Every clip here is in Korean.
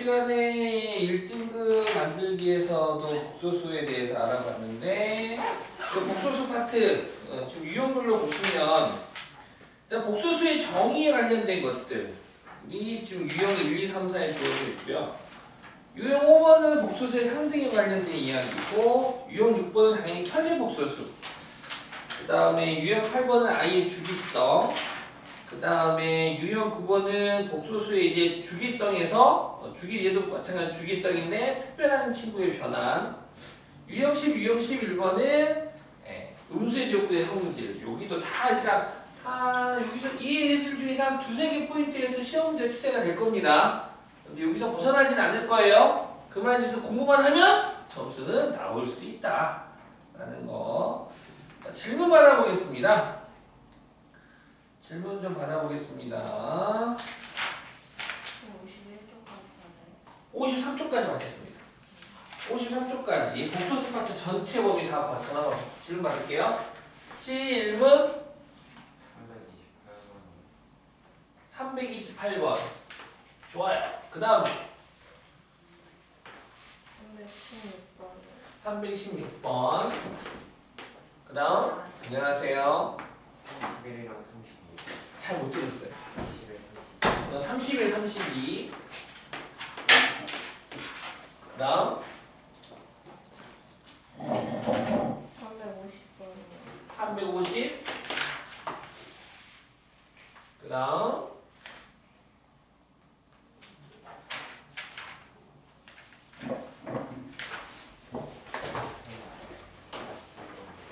시간에 1등급 만들기에서도 복소수에 대해서 알아봤는데 그 복소수 파트 지금 유형별로 보시면 일단 복소수의 정의에 관련된 것들이 지금 유형 1, 2, 3, 4에 주어져 있고요. 유형 5번은 복소수의 상등에 관련된 이야기고 유형 6번은 당연히 켤레 복소수, 그 다음에 유형 8번은 아이의 주기성, 그 다음에 유형 9번은 복소수의 이제 주기성에서 얘도 마찬가지 주기성인데 특별한 친구의 변환. 유형 10, 유형 11번은 음수의 지역분의 성질. 여기도 다 여기서 이 애들 중에서 한 두세 개 포인트에서 시험 문제 출제가 될 겁니다. 근데 여기서 벗어나진 않을 거예요. 그만 해서 공부만 하면 점수는 나올 수 있다 라는 거. 자, 질문 받아보겠습니다. 질문 좀 받아보겠습니다. 53초까지 받겠습니다. 53초까지 복소수 파트 전체 범위 다 전화 질문 받을게요. 질문 328번. 좋아요. 그 다음에 316번. 그 다음 안녕하세요. 잘 못 들었어요. 31, 32. 그 다음 350. 그 다음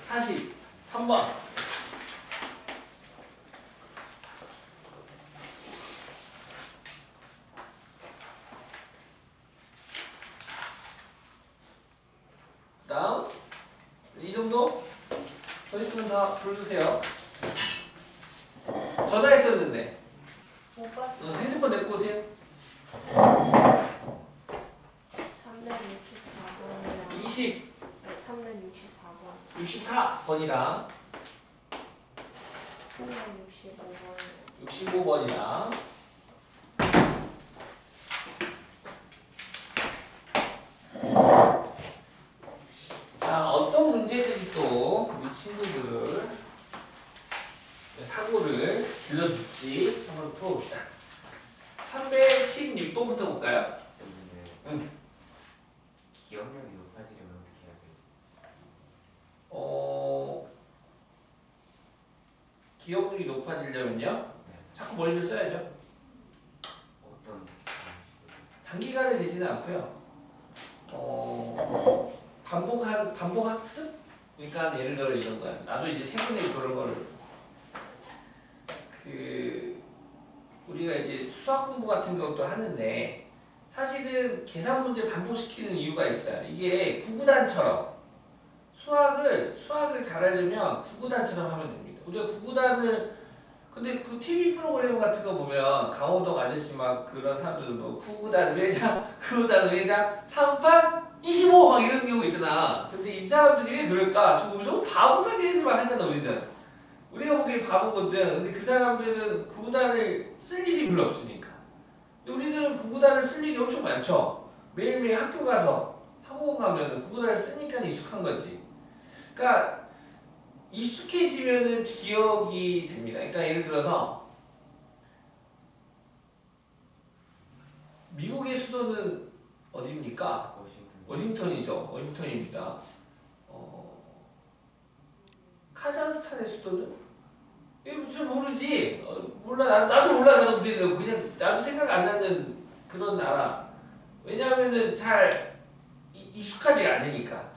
43번. 그 다음 이 정도? 더 있으면 다 불러주세요. 전화했었는데 핸드폰 내고 오세요. 364번이랑 20, 364번 64번이랑 365번 65번이랑 자, 어떤 문제들이 또 우리 친구들을 사고를 길러줄지 한번 풀어봅시다. 316번부터 볼까요? 응. 기억력이 높아지려면 어떻게 해야 돼요? 기억력이 높아지려면요? 자꾸 머리를 써야죠. 어떤 단기간에 되지는 않고요. 반복 학습? 그러니까 예를 들어 이런 거야. 나도 이제 최근에 그런 거를 우리가 이제 수학 공부 같은 것도 하는데 사실은 계산 문제 반복시키는 이유가 있어요. 이게 구구단처럼 수학을 잘하려면 구구단처럼 하면 됩니다. 우리가 구구단을 근데 그 TV 프로그램 같은 거 보면 강호동 아저씨 막 그런 사람들도 뭐 구구단 외장, 구구단 외장, 38, 25 막 이런 경우 있잖아. 근데 이 사람들이 왜 그럴까? 저 보면서 바보까지 애들만 하잖아 우리는. 우리가 보기엔 바보거든. 근데 그 사람들은 구구단을 쓸 일이 별로 없으니까. 근데 우리들은 구구단을 쓸 일이 엄청 많죠. 매일매일 학교 가서 학원 가면은 구구단을 쓰니까 익숙한 거지. 그러니까 익숙해지면은 기억이 됩니다. 그러니까 예를 들어서 미국의 수도는 어디입니까? 워싱턴이죠. 워싱턴입니다. 카자흐스탄의 수도는? 이거 잘 모르지. 몰라. 나도 몰라. 나도 그냥 나도 생각 안 나는 그런 나라. 왜냐하면은 잘 익숙하지가 않으니까.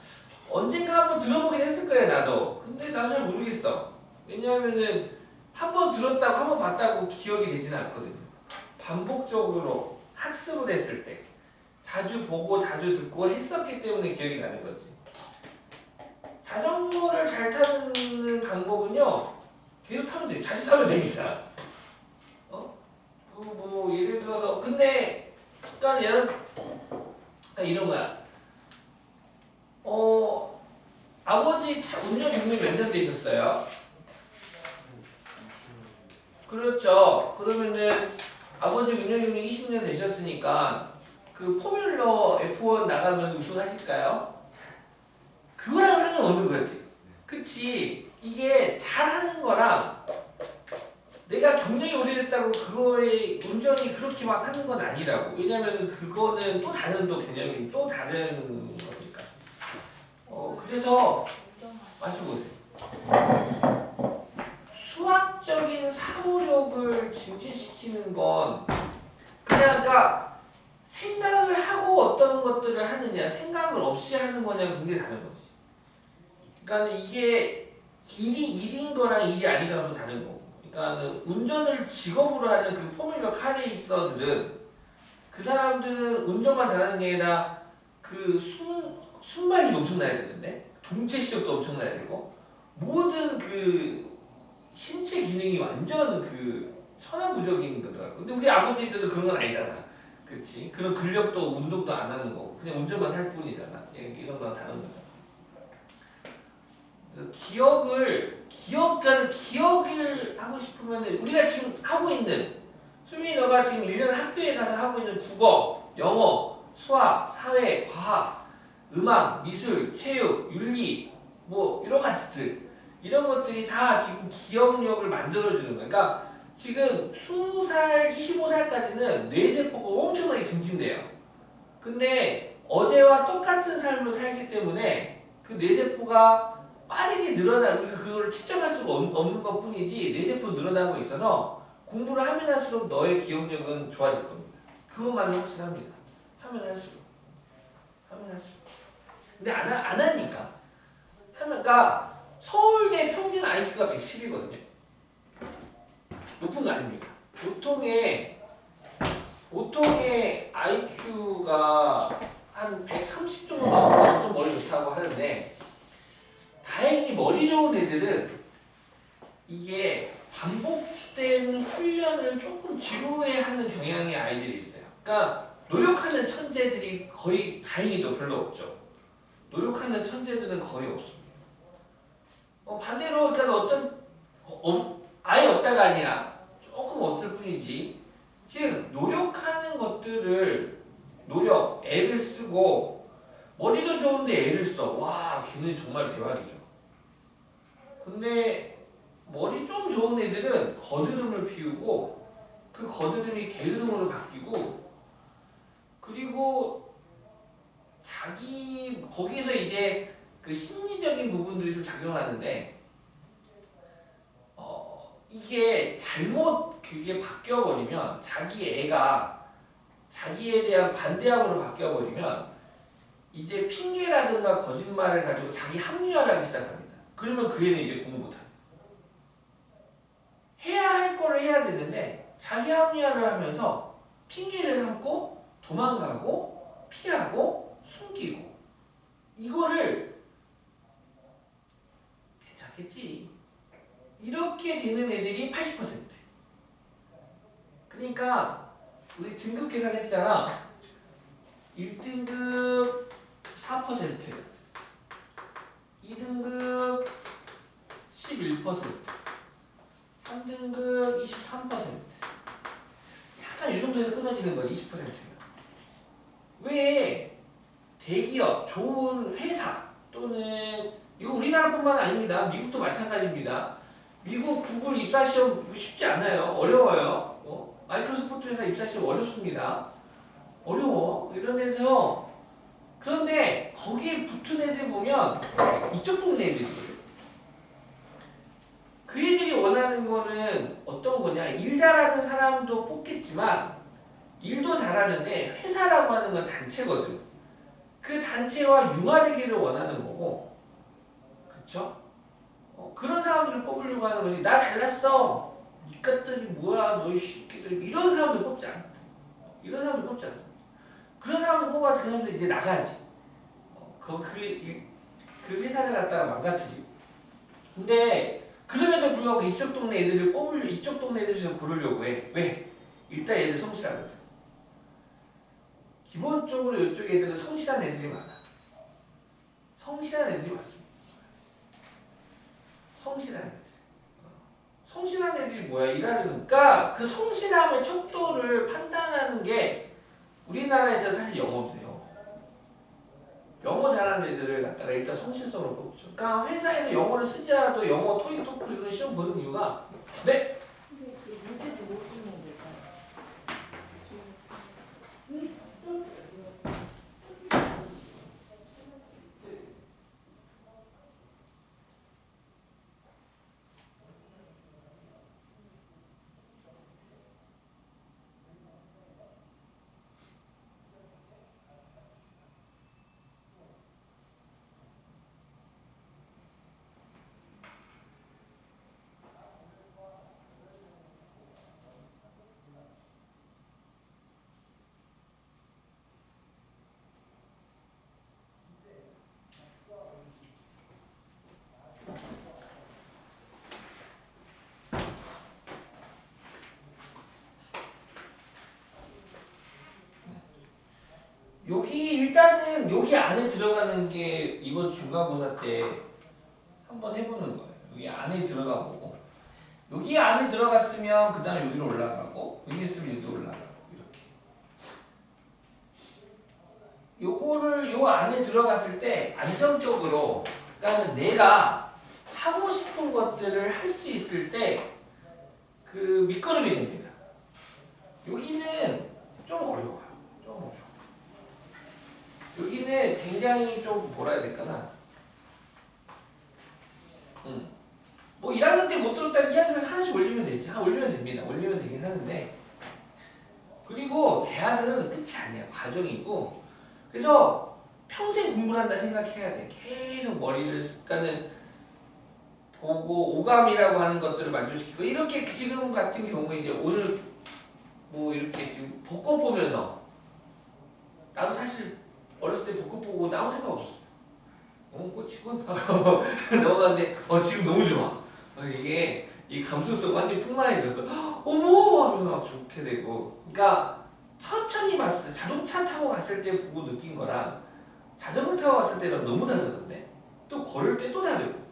언젠가 한번 들어보긴 했을 거야 나도. 근데 나 잘 모르겠어. 왜냐하면은 한 번 들었다고 한 번 봤다고 기억이 되지는 않거든요. 반복적으로 학습을 했을 때 자주 보고 자주 듣고 했었기 때문에 기억이 나는 거지. 자전거를 잘 타는 방법은요. 계속 타면 돼요. 자주 타면 됩니다. 뭐 예를 들어서 근데 그러니까 이런 거야. 아버지 차 운전 경력이 몇 년 되셨어요? 그렇죠. 그러면은 아버지 운전 경력이 20년 되셨으니까 그 포뮬러 F1 나가면 우승하실까요? 그거랑 상관없는 거지. 그치? 이게 잘하는 거랑 내가 경력이 오래됐다고 그거에 운전이 그렇게 막 하는 건 아니라고. 왜냐면 그거는 또 다른 또 개념이 또 다른 거니까. 그래서 마셔보세요. 수학적인 사고력을 증진시키는 건 그냥 그러니까 생각을 하고 어떤 것들을 하느냐, 생각을 없이 하는 거냐 굉장히 다른 거지. 그러니까 이게 일인 거랑 일이 아닌 거랑 또 다른 거고. 그러니까 운전을 직업으로 하는 그 포뮬러 카레이서들은 그 사람들은 운전만 잘하는 게 아니라 그 순발력이 엄청나야 되는데 동체 시력도 엄청나야 되고 모든 그 신체 기능이 완전 그 천하무적인 거더라고. 근데 우리 아버지들은 그런 건 아니잖아. 그렇지? 그런 근력도 운동도 안 하는 거고 그냥 운전만 할 뿐이잖아. 이런 거랑 다른 거잖아. 기억을 하고 싶으면 우리가 지금 하고 있는 수민이 너가 지금 1년 학교에 가서 하고 있는 국어, 영어, 수학, 사회, 과학, 음악, 미술, 체육, 윤리 뭐 여러 가지들 이런 것들이 다 지금 기억력을 만들어주는 거야. 그러니까 지금 20살, 25살까지는 뇌세포가 엄청나게 증진돼요. 근데 어제와 똑같은 삶을 살기 때문에 그 뇌세포가 빠르게 늘어나 우리가 그걸 측정할 수가 없는 것 뿐이지 뇌세포 늘어나고 있어서 공부를 하면 할수록 너의 기억력은 좋아질 겁니다. 그것만은 확실합니다. 하면 할수록. 근데 안 하니까. 그러니까 서울대 평균 IQ가 110이거든요. 높은 거 아닙니다. 보통의 IQ가 한 130 정도 나오면 좀 머리 좋다고 하는데 다행히 머리 좋은 애들은 이게 반복된 훈련을 조금 지루해 하는 경향의 아이들이 있어요. 그러니까 노력하는 천재들이 거의 다행히도 별로 없죠. 노력하는 천재들은 거의 없습니다. 반대로 그러니까 아예 없다가 아니야. 조금 없을 뿐이지. 즉 노력하는 것들을 애를 쓰고 머리도 좋은데 애를 써. 와, 걔는 정말 대박이죠. 근데 머리 좀 좋은 애들은 거드름을 피우고 그 거드름이 게으름으로 바뀌고 그리고 거기서 이제 그 심리적인 부분들이 좀 작용하는데 이게 잘못 그게 바뀌어버리면 자기에 대한 관대함으로 바뀌어버리면 이제 핑계라든가 거짓말을 가지고 자기 합리화를 하기 시작합니다. 그러면 그 애는 이제 공부 못합니다. 해야 할 거를 해야 되는데 자기 합리화를 하면서 핑계를 삼고 도망가고 피하고 숨기고 이거를 괜찮겠지. 이렇게 되는 애들이 80%. 그러니까 우리 등급 계산했잖아. 1등급 4%, 2등급 11%, 3등급 23%. 약간 이 정도에서 끊어지는 거야. 20%가. 왜 대기업, 좋은 회사 또는 이거 우리나라뿐만 아닙니다. 미국도 마찬가지입니다. 미국 구글 입사시험 쉽지 않아요. 어려워요. 마이크로소프트 회사 입사시험 어렵습니다. 어려워. 이런 데서 그런데 거기에 붙은 애들 보면 이쪽 동네 애들이에요. 그 애들이 원하는 거는 어떤 거냐? 일 잘하는 사람도 뽑겠지만 일도 잘하는데 회사라고 하는 건 단체거든. 그 단체와 융화되기를 원하는 거고, 그렇죠? 그런 사람들을 뽑으려고 하는 거지. 나 잘났어. 이것들이 뭐야, 너희 새끼들. 이런 사람들 뽑지 않아. 이런 사람들 뽑지 않습니다. 그런 사람들 뽑아서 그 사람들 이제 나가야지. 그 회사를 갖다가 망가뜨리고. 근데 그럼에도 불구하고 이쪽 동네 애들을 이쪽 동네 애들 중에서 고르려고 해. 왜? 일단 얘들 성실하거든. 기본적으로 이쪽 애들은 성실한 애들이 많아. 성실한 애들이 많습니다. 성실한 애들. 성실한 애들이 뭐야? 일하려니까 그 성실함의 척도를 판단하는 게 우리나라에서 사실 영어도 돼요. 영어 잘하는 애들을 갖다가 일단 성실성으로 뽑죠. 그러니까 회사에서 영어를 쓰지 않아도 영어, 토익, 토플 이런 시험 보는 이유가 네? 근데 그 문제지 못 풀면 될까요? 여기 일단은 여기 안에 들어가는 게 이번 중간고사 때 한번 해보는 거예요. 여기 안에 들어가 보고 여기 안에 들어갔으면 그 다음 여기로 올라가고 여기 있으면 여기 올라가고 이렇게 요거를 요 안에 들어갔을 때 안정적으로 그러니까 내가 하고 싶은 것들을 할 수 있을 때 그 밑거름이 됩니다. 여기는 좀 어려워요. 좀 어려워. 여기는 굉장히 좀 뭐라 해야 될까나 뭐 1학년 때 못 들었다는 2학년 하나씩 올리면 되지. 올리면 됩니다. 올리면 되긴 하는데 그리고 대학은 끝이 아니야. 과정이고 그래서 평생 공부를 한다 생각해야 돼. 계속 머리를 그러니까는 보고 오감이라고 하는 것들을 만족시키고 이렇게 지금 같은 경우에 이제 오늘 뭐 이렇게 지금 벚꽃 보면서 나도 사실 어렸을 때 벚꽃 보고 아무 생각 없었어. 꽃이군 하고 넘어갔는데 지금 너무 좋아. 이게 이 감수성 완전히 풍만해졌어. 어머 하면서 막 좋게 되고. 그러니까 천천히 봤을 때 자동차 타고 갔을 때 보고 느낀 거랑 자전거 타고 갔을 때랑 너무 다르던데. 또 걸을 때 또 다르고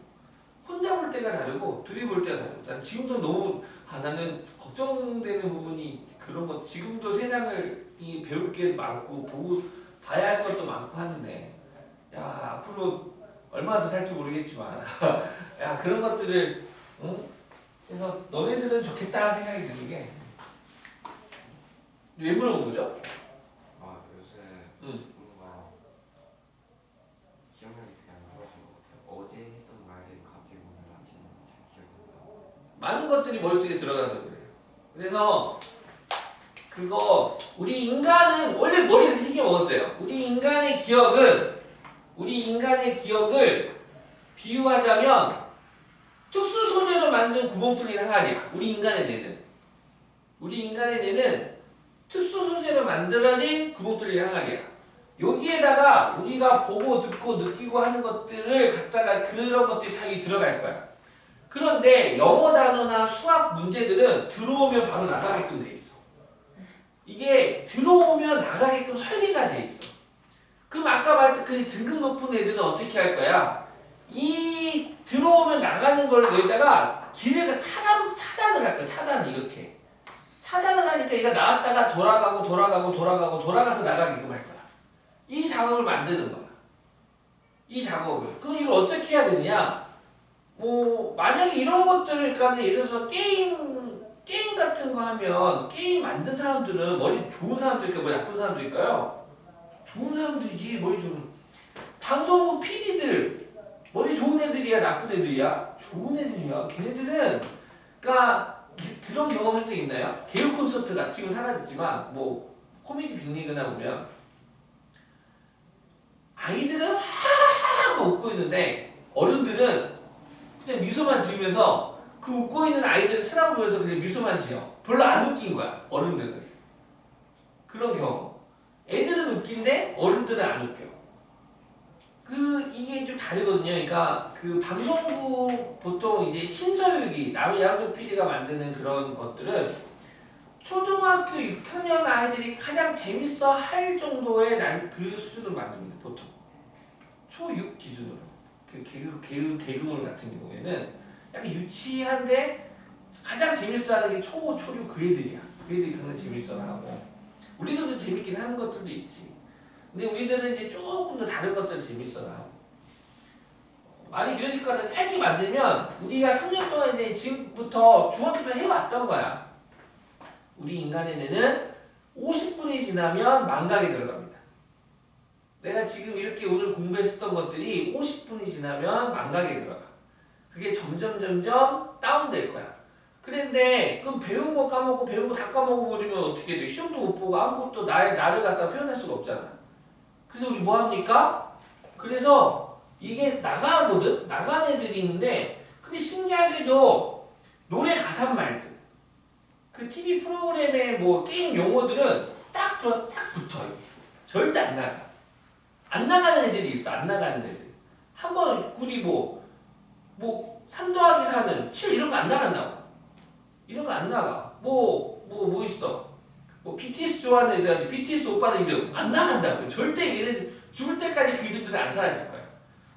혼자 볼 때가 다르고 둘이 볼 때가 다르고. 난 지금도 너무 나는 걱정되는 부분이 그런 거. 지금도 세상을 배울 게 많고 보고 봐야 할 것도 많고 하는데 야 앞으로 얼마나 더 살지 모르겠지만 야 그런 것들을 그래서 너네들은 좋겠다 생각이 드는 게 왜 물어본 거죠? 요새 응. 뭔가 기억력이 되게 안 좋아진 것 같아요. 어제 했던 말이 갑자기 오늘 아침에 잘 기억이 안 나요. 많은 것들이 머릿속에 들어가서 그래요. 그래서 그거 우리 인간은 원래 머리에 이렇게 생겨 먹었어요. 우리 인간의 기억을 비유하자면 특수 소재로 만든 구멍 뚫린 항아리야. 우리 인간의 뇌는 특수 소재로 만들어진 구멍 뚫린 항아리야. 여기에다가 우리가 보고 듣고 느끼고 하는 것들을 갖다가 그런 것들이 다 들어갈 거야. 그런데 영어 단어나 수학 문제들은 들어오면 바로 나가게끔 돼 있어. 이게 들어오면 나가게끔 설계가 돼 있어. 그럼 아까 말했던 그 등급 높은 애들은 어떻게 할 거야? 이 들어오면 나가는 걸 여기다가 기회가 차단을 할 거야. 이렇게. 차단을 하니까 얘가 나왔다가 돌아가서 나가게끔 할 거야. 이 작업을 만드는 거야. 이 작업을. 그럼 이걸 어떻게 해야 되느냐? 뭐 만약에 이런 것들을 그러니까 예를 들어서 게임 같은 거 하면 게임 만든 사람들은 머리 좋은 사람들일까요? 머리 나쁜 사람들일까요? 좋은 사람들이지. 머리 좋은 방송국 PD들 머리 좋은 애들이야 나쁜 애들이야? 좋은 애들이야. 걔네들은 그러니까 그런 경험 한 적 있나요? 개그 콘서트가 지금 사라졌지만 뭐 코미디 빅리그나 보면 아이들은 하하하 웃고 있는데 어른들은 그냥 미소만 지으면서 그 웃고 있는 아이들을 쳐다보면서 그냥 미소만 지어. 별로 안 웃긴 거야. 어른들은. 그런 경우. 애들은 웃긴데 어른들은 안 웃겨. 이게 좀 다르거든요. 그러니까 그 방송국 보통 이제 신서유기 양석 PD가 만드는 그런 것들은 초등학교 6학년 아이들이 가장 재밌어 할 정도의 그 수준으로 만듭니다. 보통. 초6 기준으로. 그 개그물 같은 경우에는 약간 유치한데 가장 재밌어하는 게 초6 그 애들이야. 그 애들이 가장 재밌어하고 우리들도 재밌긴 하는 것들도 있지. 근데 우리들은 이제 조금 더 다른 것들 재밌어요. 말이 길어질 것 같아 짧게 만들면 우리가 3년 동안 이제 지금부터 중학교 때 해왔던 거야. 우리 인간의 뇌는 50분이 지나면 망각이 들어갑니다. 내가 지금 이렇게 오늘 공부했었던 것들이 50분이 지나면 망각이 들어가. 그게 점점 다운될 거야. 그런데 그럼 배운 거 까먹고 배운 거 다 까먹어 버리면 어떻게 돼? 시험도 못 보고 아무것도 나를 갖다 표현할 수가 없잖아. 그래서 우리 뭐 합니까? 그래서 이게 나가거든? 나간 애들이 있는데 근데 신기하게도 노래 가사 말들 그 TV 프로그램의 뭐 게임 용어들은 딱 붙어요. 절대 안 나가. 안 나가는 애들이 있어. 안 나가는 애들. 한번 우리 뭐 3 더하기 4는 7 이런 거 안 나간다고. 이런 거 안 나가. 뭐 있어. 뭐 BTS 좋아하는 애들한테 BTS 오빠는 이름 안 나간다고. 절대 얘는 죽을 때까지 그 이름들은 안 사라질 거야.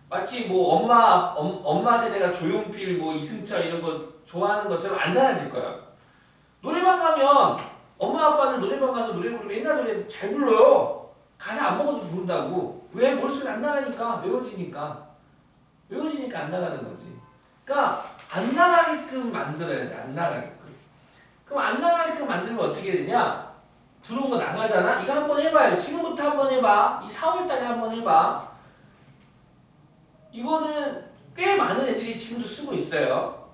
마치 뭐 엄마 세대가 조용필 뭐 이승철 이런 거 좋아하는 것처럼 안 사라질 거야. 노래방 가면 엄마 아빠는 노래방 가서 노래 부르면 옛날 노래 잘 불러요. 가사 안 먹어도 부른다고. 왜? 머릿속에 안 나가니까. 외워지니까 안 나가는 거지. 그러니까 안 나가게끔 만들어야 돼. 안 나가게끔. 그럼 안 나가게끔 만들면 어떻게 되냐? 들어온 거 나가잖아? 이거 한번 해봐요. 지금부터 한번 해봐. 이 4월달에 한번 해봐. 이거는 꽤 많은 애들이 지금도 쓰고 있어요.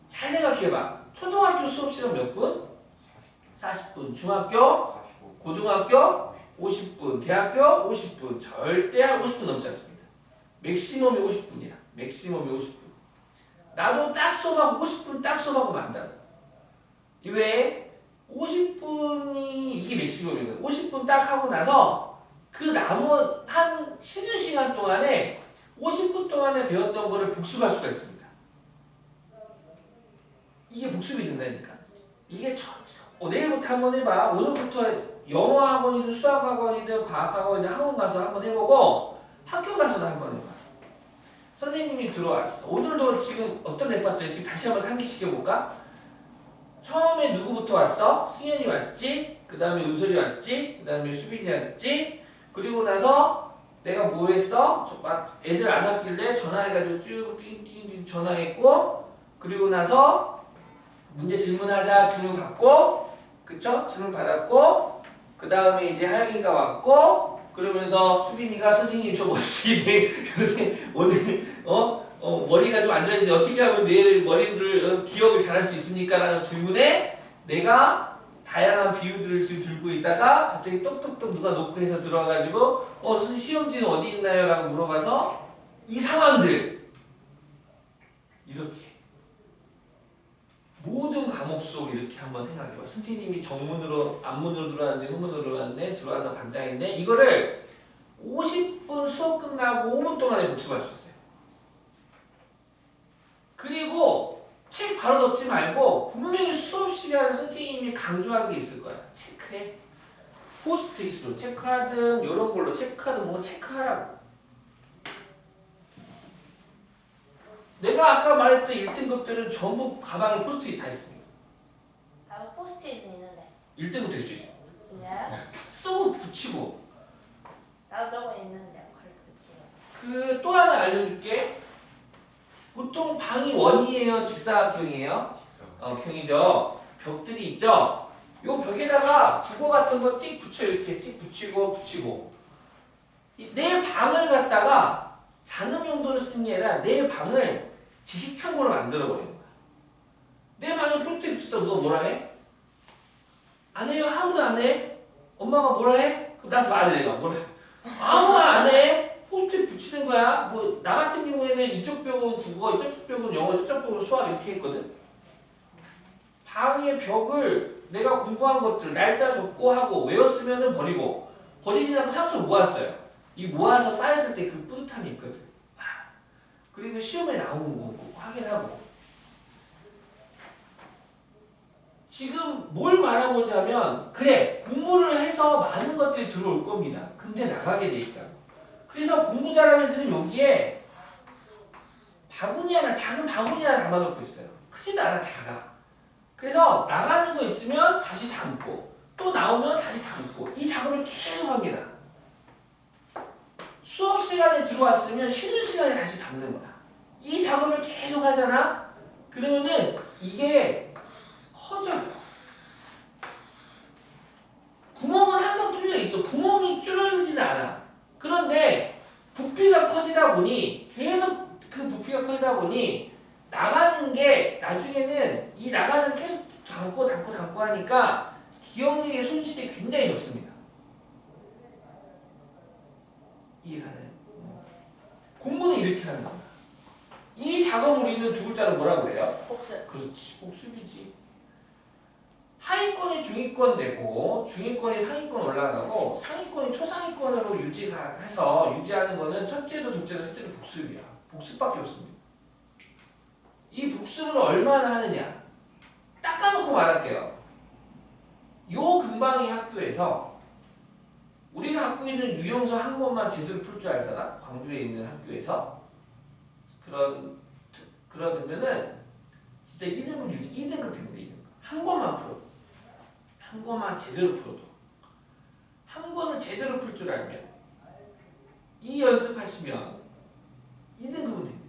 잘 생각해봐. 초등학교 수업 시간 몇 분? 40분. 중학교, 45. 고등학교 50분. 대학교 50분. 절대 50분 넘지 않습니다. 맥시멈이 50분이야. 맥시멈이 50분. 나도 딱 수업하고 50분 딱 수업하고 만다. 왜? 50분이 이게 맥시멈이거든. 50분 딱 하고 나서 그 남은 한 쉬는 시간 동안에 50분 동안에 배웠던 거를 복습할 수가 있습니다. 이게 복습이 된다니까. 이게 내일부터 한번 해봐. 오늘부터 영어 학원이든 수학 학원이든 과학 학원이든 학원 가서 한번 해보고 학교 가서도 한번 해봐. 선생님이 들어왔어. 오늘도 지금 어떤 레파토리 지금 다시 한번 상기시켜볼까? 처음에 누구부터 왔어? 승현이 왔지? 그 다음에 은솔이 왔지? 그 다음에 수빈이 왔지? 그리고 나서 내가 뭐 했어? 애들 안 왔길래 전화해가지고 쭉 띵띵띵 전화했고 그리고 나서 문제 질문하자 질문 받고 그쵸? 질문 받았고 그 다음에 이제 하영이가 왔고 그러면서 수빈이가 선생님 저 머리식인데 요새 오늘 머리가 좀 안 좋아지는데 어떻게 하면 내일 머리를 기억을 잘할 수 있습니까? 라는 질문에 내가 다양한 비유들을 지금 들고 있다가 갑자기 똑똑똑 누가 놓고 해서 들어와가지고 선생님 시험지는 어디 있나요? 라고 물어봐서 이 상황들 이렇게 모든 과목 수업 이렇게 한번 생각해봐. 선생님이 정문으로 앞문으로 들어왔네 후문으로 들어왔네 들어와서 반장했네 이거를 50분 수업 끝나고 5분 동안에 복습할 수 있어요. 그리고 책 바로 덮지 말고 분명히 수업 시간에 선생님이 강조한 게 있을 거야. 체크해. 포스트잇으로 체크하든 이런 걸로 체크하든 뭐 체크하라고. 내가 아까 말했던 1등급들은 전부 가방에 포스트잇 다 있습니다. 나도 포스트잇은 있는데. 1등급 될 수 있어. 진짜요? 쏘 붙이고. 나도 저거 있는데 컬 붙이고. 그 또 하나 알려줄게. 보통 방이 원이에요, 직사각형이에요? 형이죠. 벽들이 있죠. 요 벽에다가 국어 같은 거 띡 붙여 이렇게 띡 붙이고. 내 방을 갖다가 잔음 용도로 쓰는 게 아니라 내 방을 지식 창고로 만들어 버리는 거야. 내 방에 포스트잇 붙였다 누가 뭐라 해? 안 해요? 아무도 안 해? 엄마가 뭐라 해? 그럼 나한테 말해 내가 뭐라 해? 아무도 안 해? 포스트잇 붙이는 거야. 뭐 나 같은 경우에는 이쪽 벽은 국어, 이쪽 벽은 영어, 이쪽 벽은 수학 이렇게 했거든. 방의 벽을 내가 공부한 것들 날짜 적고 하고 외웠으면은 버리고 버리지 않고 상처 모았어요. 이 모아서 쌓였을 때 그 뿌듯함이 있거든. 그리고 시험에 나오는 거 확인하고. 지금 뭘 말하고자면 그래 공부를 해서 많은 것들이 들어올 겁니다. 근데 나가게 돼 있다고. 그래서 공부 잘하는 애들은 여기에 바구니 하나 작은 바구니 하나 담아놓고 있어요. 크지도 않아 작아. 그래서 나가는 거 있으면 다시 담고 또 나오면 다시 담고 이 작업을 계속 합니다. 수업 시간에 들어왔으면 쉬는 시간에 다시 담는 거야. 이 작업을 계속 하잖아? 그러면은 이게 커져요. 구멍은 항상 뚫려 있어. 구멍이 줄어들지는 않아. 그런데 부피가 커지다 보니 계속 그 부피가 커지다 보니 나가는 게 나중에는 이 나가는 계속 담고 하니까 기억력의 손실이 굉장히 적습니다. 이해가나요? 공부는 이렇게 하는 거야. 이 작업을 우리는 두 글자로 뭐라고 그래요? 복습. 그렇지, 복습이지. 하위권이 중위권 되고 중위권이 상위권 올라가고 상위권이 초상위권으로 해서 유지하는 거는 첫째도 둘째도 셋째도 복습이야. 복습밖에 없습니다. 이 복습을 얼마나 하느냐? 닦아놓고 말할게요. 요 근방의 학교에서 우리가 갖고 있는 유형서 한 권만 제대로 풀 줄 알잖아. 광주에 있는 학교에서 그러면은 진짜 2등급 유지 2등급 됩니다. 2등급. 한 권만 풀어. 한 권만 제대로 풀어도 한 권을 제대로 풀 줄 알면 이 연습하시면 2등급은 됩니다.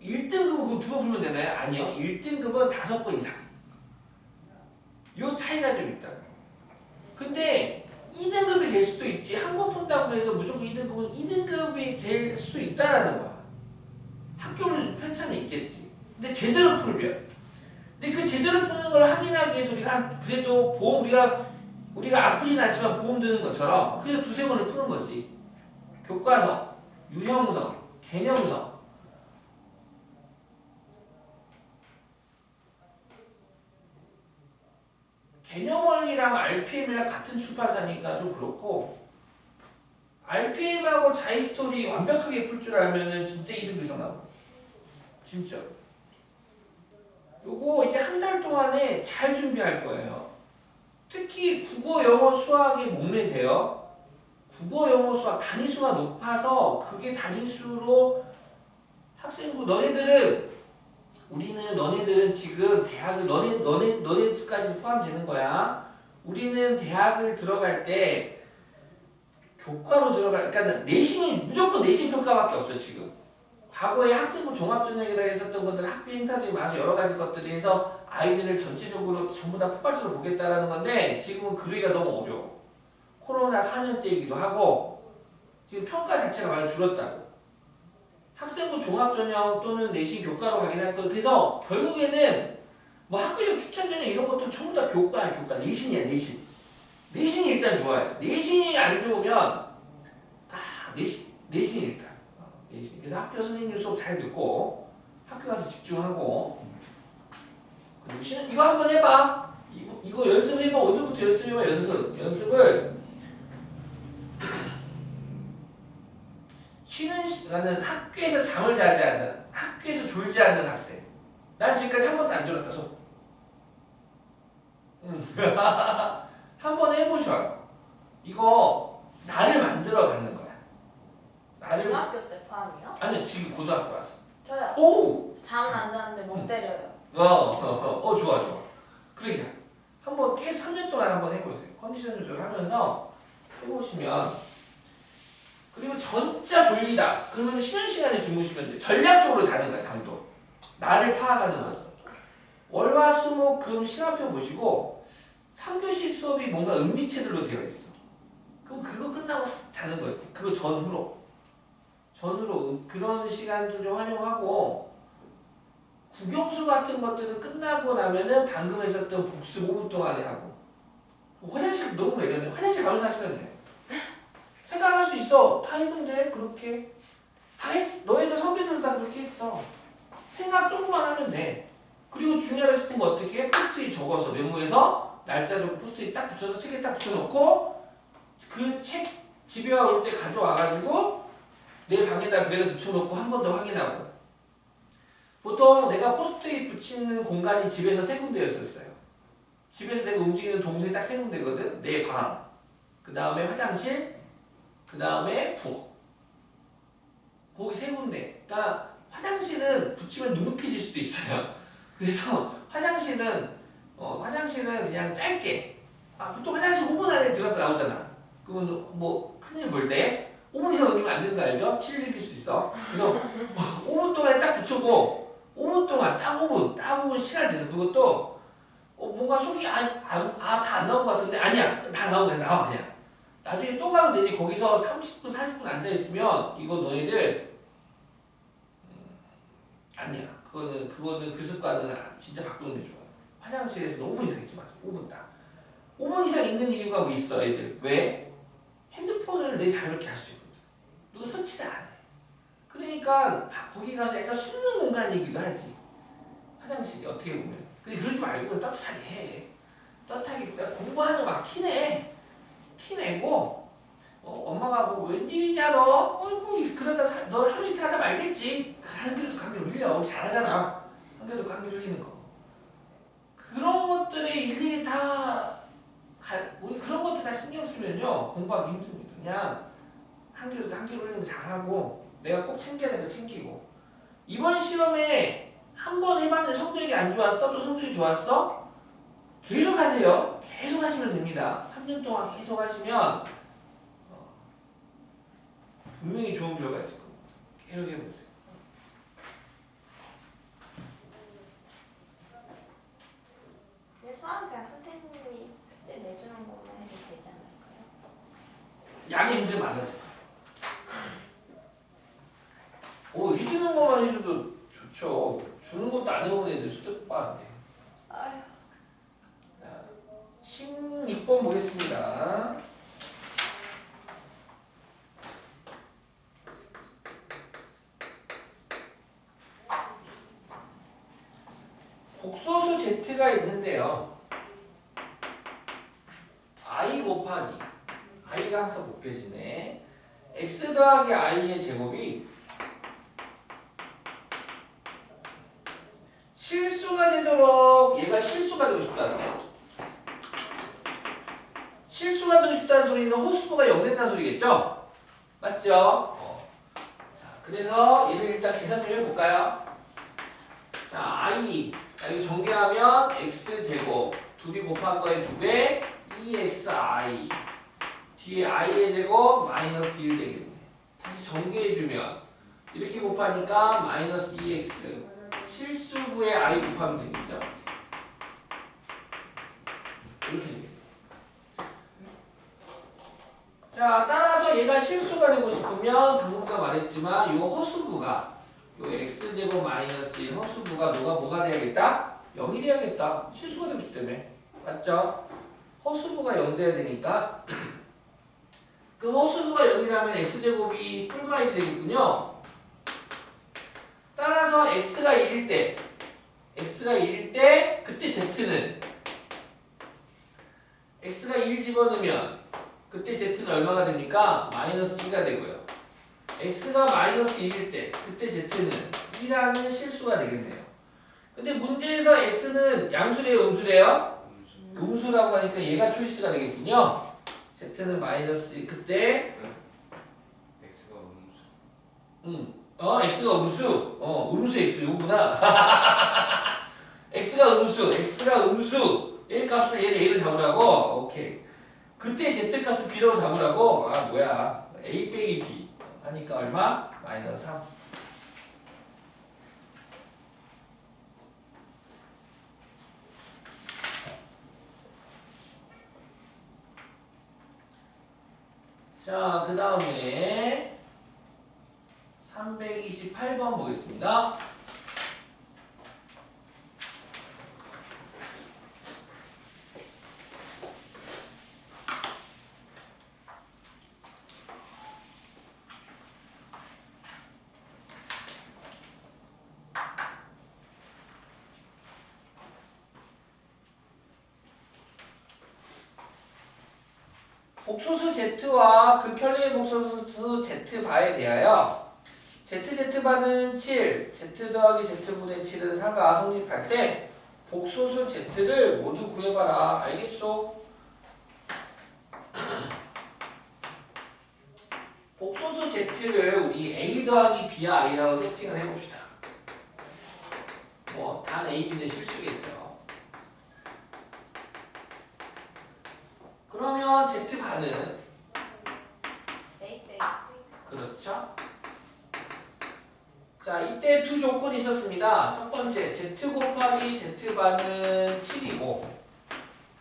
1등급은 그럼 2번 풀면 되나요? 아니요. 1등급은 5번 이상. 요 차이가 좀 있다. 근데 2등급이 될 수도 있지. 한 권 푼다고 해서 무조건 2등급은 2등급이 될 수 있다라는 거야. 학교는 편차는 있겠지. 근데 제대로 풀면. 근데 그 제대로 푸는 걸 확인하기 위해서 우리가 그래도 보험 우리가 아프진 않지만 보험 드는 것처럼 그래서 2-3번을 푸는 거지. 교과서, 유형서, 개념서. 개념원이랑 RPM이랑 같은 출판사니까 좀 그렇고 RPM하고 자이스토리 완벽하게 풀 줄 알면은 진짜 2등급 이상 나와. 진짜. 요거 이제 한 달 동안에 잘 준비할 거예요. 특히 국어, 영어, 수학에 목매세요. 국어, 영어, 수학 단위수가 높아서 그게 단위수로 학생부 너네들은 지금 대학을 너네까지 포함되는 거야. 우리는 대학을 들어갈 때 교과로 그러니까 무조건 내신 평가밖에 없어 지금. 과거에 학생부 종합전형이라 했었던 것들 학교 행사들이 많아서 여러 가지 것들이 해서 아이들을 전체적으로 전부 다 포괄적으로 보겠다라는 건데 지금은 그러기가 너무 어려워. 코로나 4년째이기도 하고 지금 평가 자체가 많이 줄었다고. 학생부 종합전형 또는 내신 교과로 가긴 할 거예요. 그래서 결국에는 뭐 학교적 추천전형 이런 것도 전부 다 교과야. 내신이야. 내신이 일단 좋아요. 내신이 안 좋으면 내신이 일단. 그래서 학교 선생님 수업 잘 듣고 학교 가서 집중하고 그리고 이거 한번 해봐. 이거 연습해봐. 오늘부터 연습해봐. 연습을 쉬는 시간은 학교에서 잠을 자지 않는 학교에서 졸지 않는 학생. 난 지금까지 한 번도 안 졸았다. 한번 해보셔요. 이거 나를 만들어가는 거야. 중학교 때 포함이요? 아니 지금 고등학교 와서. 저요. 오! 잠은 안 자는데 멍 때려요. 좋아. 그러니까 한번 계속 3년 동안 한번 해보세요. 컨디션 조절하면서 해보시면 그리고 진짜 졸리다. 그러면 쉬는 시간에 주무시면 돼. 전략적으로 자는 거야. 잠도. 나를 파악하는 거지. 월화수목금 심화편 보시고 3교시 수업이 뭔가 은비체들로 되어 있어. 그럼 그거 끝나고 자는 거지. 그거 전후로 그런 시간도 좀 활용하고 국영수 같은 것들은 끝나고 나면은 방금 했었던 복습 5분 동안에 하고 화장실 너무 매력해. 화장실 가면서 하시면 돼. 생각할 수 있어. 다 했는데 그렇게 다 했어. 너희들 선배들도 다 그렇게 했어. 생각 조금만 하면 돼. 그리고 중요하다 싶은 거 어떻게 해? 포스트잇 적어서 메모해서 날짜 적고 포스트잇 딱 붙여서 책에 딱 붙여놓고 그 책 집에 올 때 가져와가지고 내 방에다 벽에다 붙여놓고 한 번 더 확인하고. 보통 내가 포스트잇 붙이는 공간이 집에서 3군데였었어요. 집에서 내가 움직이는 동선이 딱 3군데거든. 내 방, 그 다음에 화장실, 그 다음에 부엌. 거기 3군데. 그러니까 화장실은 붙이면 눅눅해질 수도 있어요. 그래서 화장실은 그냥 짧게 보통 화장실 5분 안에 들어갔다 나오잖아. 그러면 뭐 큰일 볼 때 5분 이상 넘기면 안 되는 거 알죠? 치를 생길 수 있어. 그래서 5분 동안에 딱 붙여고 5분 동안 딱 5분 시간 돼서 그것도 뭔가 속이 다 안 나온 것 같은데 아니야. 다 나오고 그냥 나와 그냥. 나중에 또 가면 되지. 거기서 30분 40분 앉아있으면 이거 너희들 아니야. 그거는 그 습관은 진짜 바꾸는 게 좋아. 화장실에서 5분 이상 있지 마. 5분 딱. 5분 이상 있는 이유가 뭐 있어 애들. 왜? 핸드폰을 내 자유롭게 할 수 있거든. 누가 설치를 안 해. 그러니까 거기 가서 약간 숨는 공간이기도 하지. 화장실이 어떻게 보면. 근데 그러지 말고 그냥 따뜻하게 해. 따뜻하게 공부하면 막 티내고 엄마가 뭐 웬일이냐 너? 어이구 그러다 너 하루 이틀 하다 말겠지. 한 그릇도 감기 흘려. 우리 잘하잖아. 한 그릇도 감기 흘리는 거. 그런 것들에 일일이 우리 그런 것들 다 신경 쓰면요 공부하기 힘듭니다. 그냥 한 그릇 흘리는 거 잘하고 내가 꼭 챙겨야 되는 거 챙기고 이번 시험에 한 번 해봤는데 성적이 안 좋았어? 또 성적이 좋았어? 계속 하세요. 계속 하시면 됩니다. 3년 동안 계속 하시면 분명히 좋은 결과 있을 겁니다. 계속 해보세요. 근데 수학 그냥 선생님이 숙제 내주는 것만 해도 되지 않을까요? 양의 문제 많아져. 해주는 것만 해줘도 좋죠. 주는 것도 안 해오는 애들 수도 빠른데. 아휴. 16번 보겠습니다. 복소수 z가 있는데요. i 곱하기 i가 항상 곱해지네. x 더하기 i의 제곱이 실수가 되도록 얘가 실수가 되고 싶다는 거야. 실수가 되고 싶다는 소리는 호수부가 0 된다는 소리겠죠? 맞죠? 자, 그래서 얘를 일단 계산 좀 해볼까요? 자, i 이거 정리하면 x제곱 둘이 곱한 거에 2배 2xi 뒤에 i의 제곱 마이너스 1 되겠네. 다시 정리해주면 이렇게 곱하니까 마이너스 2x 실수부에 i 곱하면 되겠죠? 이렇게 되겠네. 자, 따라서 얘가 실수가 되고 싶으면 방금까 말했지만 이 허수부가 요 x제곱 마이너스 1 허수부가 뭐가 돼야겠다? 0이 돼야겠다. 실수가 되고 싶다며. 맞죠? 허수부가 0 돼야 되니까 그럼 허수부가 0이라면 x제곱이 뿔마이 되겠군요. 따라서 x가 1일 때 그때 z는 x가 1 집어넣으면 그때 z는 얼마가 됩니까? 마이너스 2가 되고요. x가 마이너스 1일 때 그때 z는 2라는 실수가 되겠네요. 근데 문제에서 x는 양수래요? 음수래요? 음수라고 하니까 얘가 초이스가 되겠군요. z는 마이너스 그때 x가 x가 음수 음수 x 요구나. x가 음수 얘 값을 얘를 a로 잡으라고. 오케이. 그때 z 값을 b로 잡으라고. 뭐야 a 빼기 b 하니까 얼마? 마이너스 3. 자, 그 다음에 328번 보겠습니다. 복소수 z와 극혈례의 복소수 z바에 대하여 z바는 7, z 더하기 z분의 7은 4가 성립할 때 복소수 z를 모두 구해봐라. 알겠소? 복소수 z를 우리 a 더하기 b와 i라고 세팅을 해봅시다. 단 a, b는 실수겠죠. 그러면 Z반은 A 빼기 그렇죠? 자, 이때 두 조건이 있었습니다. 첫 번째, Z 곱하기 Z반은 7이고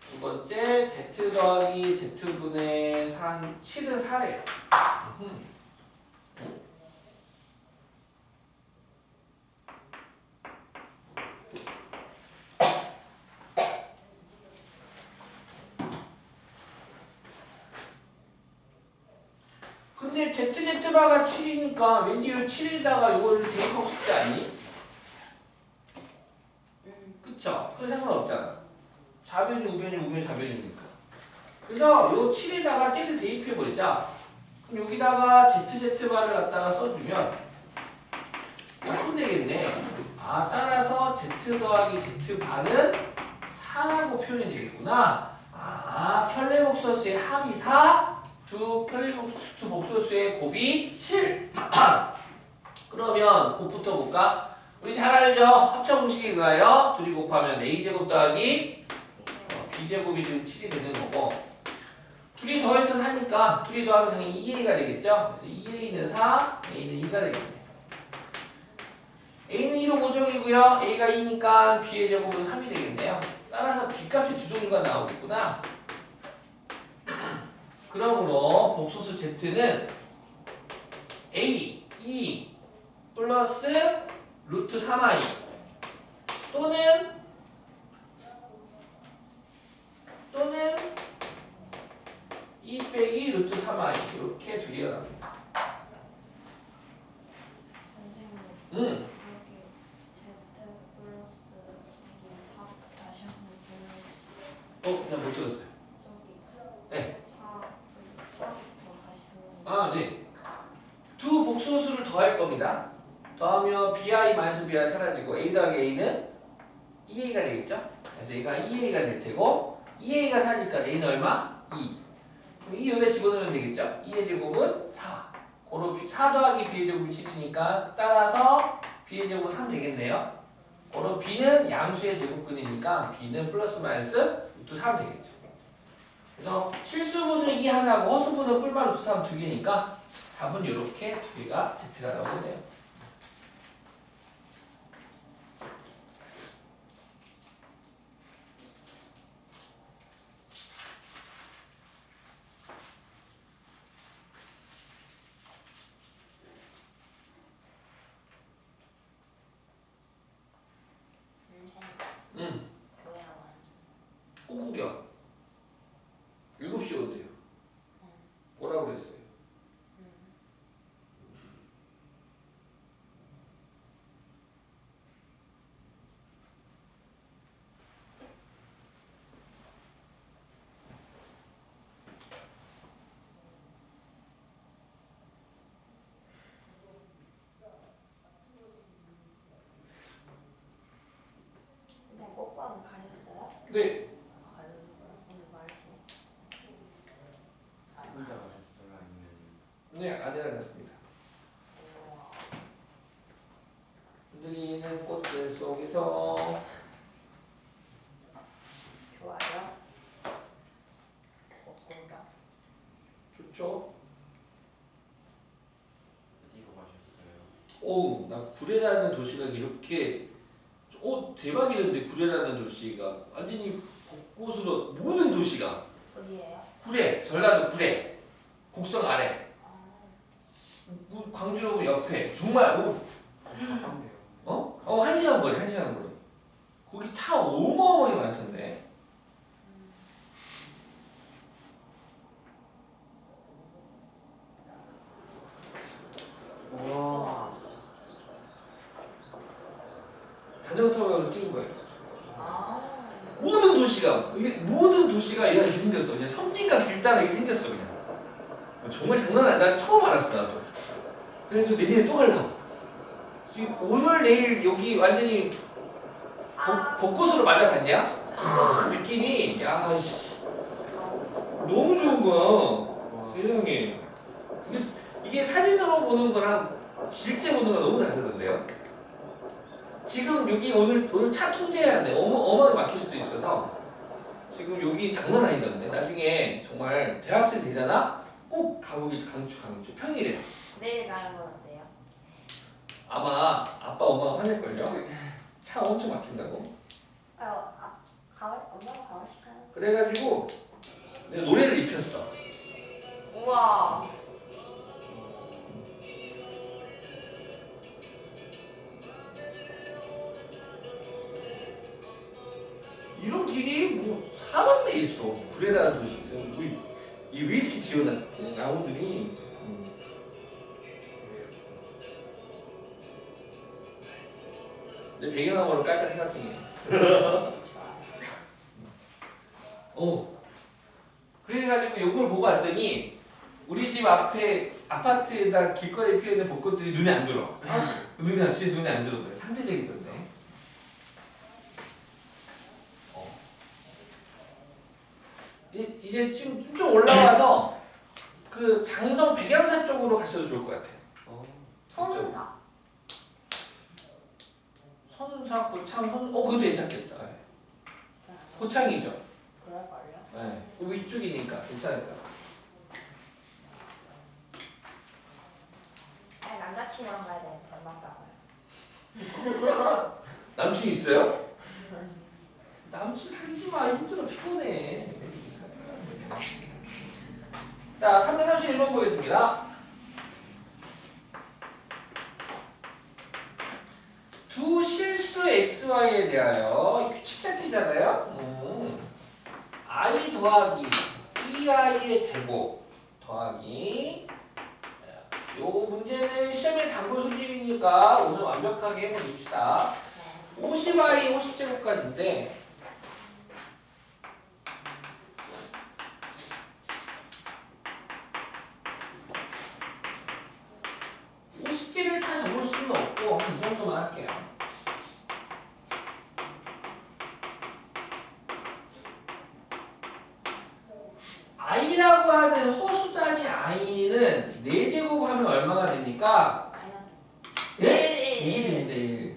두 번째, Z 더하기 Z분의 7은 4래요. 근데 ZZ바가 7이니까 왠지 이 7에다가 이거를 대입하고 싶지 않니? 그쵸? 그건 상관없잖아. 좌변이 우변이 우변이 좌변이니까. 그래서 요 7에다가 쟤를 대입해버리자. 그럼 여기다가 ZZ바를 갖다가 써주면 이렇게 되겠네. 아, 따라서 Z 더하기 Z반은 4라고 표현이 되겠구나. 아, 편례복소수의 합이 4, 두 복소수의 곱이 7. 그러면 곱부터 볼까? 우리 잘 알죠? 합쳐 공식에 의하여 둘이 곱하면 a제곱 더하기 b제곱이 지금 7이 되는 거고 둘이 더해서 4니까 둘이 더하면 당연히 2a가 되겠죠? 그래서 2a는 4, a는 2가 되겠네. a는 1호 고정이고요. a가 2니까 b의 제곱은 3이 되겠네요. 따라서 b값이 두 종류가 나오겠구나. 그러므로 복소수 z는 a, 2 플러스 루트 3i 또는 2 빼기 루트 3i 이렇게 두 개가 나옵니다. 선생님 응. 여기 Z 플러스 이게 4 다시 한번 보내주세요. 잘 못 들었어요. 저기 네. 4부터 다시 아, 네. 두 복소수를 더할 겁니다. 더하면 bi-bi 사라지고 a 더하기 a는 2a가 되겠죠? 그래서 얘가 2a가 될 테고 2a가 4니까 a는 얼마? 2. 그럼 2 여기다 집어넣으면 되겠죠? 2의 제곱은 4. 고로 4 더하기 b의 제곱이 7이니까 따라서 b의 제곱은 3 되겠네요. 고로 b는 양수의 제곱근이니까 b는 플러스 마이너스 루트 3 되겠죠. 그래서 실수분은 2 하나고 허수분은 뿔마 루트 3 두 개니까 답은 이렇게 두 개가 Z가 나오겠네요. 꼬꾸겨 7시에 온대요. 오라고 그랬어요. 선생님 꽃밤 가셨어요? 네. 오늘 말씀 혼자 가셨어요? 아니면 네, 아내랑 갔습니다. 흔들리는 꽃들 속에서 좋아요? 꽃보다 좋죠? 어디로 가셨어요? 오우, 나 구례라는 도시가 이렇게 대박이던데 구례라는 도시가 완전히 곳곳으로 모든 도시가 어디예요? 구례, 전라도 구례 곡성 아래 아, 광주로고 옆에 정말 가깝네요. 1시간 거리 1시간 거리 거기 차 어마어마하게 많던데. 와. 자전거 타고 가서 찍은 거예요. 아, 모든 도시가 이렇게 생겼어. 그냥 섬진강 길따라 이렇게 생겼어 그냥. 정말 장난 아니야. 난 처음 알았어 나도. 그래서 내년에 또 가려고. 지금 오늘 내일 여기 완전히 벚꽃으로 맞아갔냐? 느낌이 야씨 너무 좋은 거야. 세상에. 근데 이게 사진으로 보는 거랑 실제 보는 거 너무 다르던데요. 지금 여기 오늘 차 통제해야 돼. 어마어마하게 막힐 수도 있어서 지금 여기 장난 아니던데. 나중에 정말 대학생 되잖아? 꼭 가보기 강추. 평일에. 내일 가는 건 어때요? 아마 아빠 엄마가 화낼걸요? 차 엄청 막힌다고. 엄마가 가보실까요? 그래가지고 내가 노래를 입혔어. 우와. 이런 길이 뭐 사방에 있어. 구례라는 도시. 이왜 이렇게 지어놨대? 나무들이. 내 배경화면으로 깔까 생각 중이야. 그래가지고 요걸 보고 왔더니 우리 집 앞에 아파트에다 길거리에 피어있는 벚꽃들이 눈에 안 들어. 진짜 눈에 안 들어더래. 상대적이던데. 이제 지금 좀 올라와서 그 장성 백양사 쪽으로 가셔도 좋을 것 같아요. 선운사. 선운사, 고창, 그것도 괜찮겠다. 네. 고창이죠. 그럴걸요? 네. 위쪽이니까 괜찮을 것 같아요. 남자친구랑 가야 되는데 얼마나 남친 있어요? 남친 사귀지 마. 힘들어. 피곤해. 자, 331번 보겠습니다. 두 실수 xy에 대하여 규칙잡기잖아요. i 더하기 2i의 제곱 더하기 요 문제는 시험에 단골 소질이니까 오늘 완벽하게 해봅시다. 50i 50제곱까지인데 50개를 다 적을 수는 없고 한 이 정도만 할게요. i라고 하는 허수단위 i는 4제곱 하면 얼마가 됩니까? 마이너스. 1인데 1.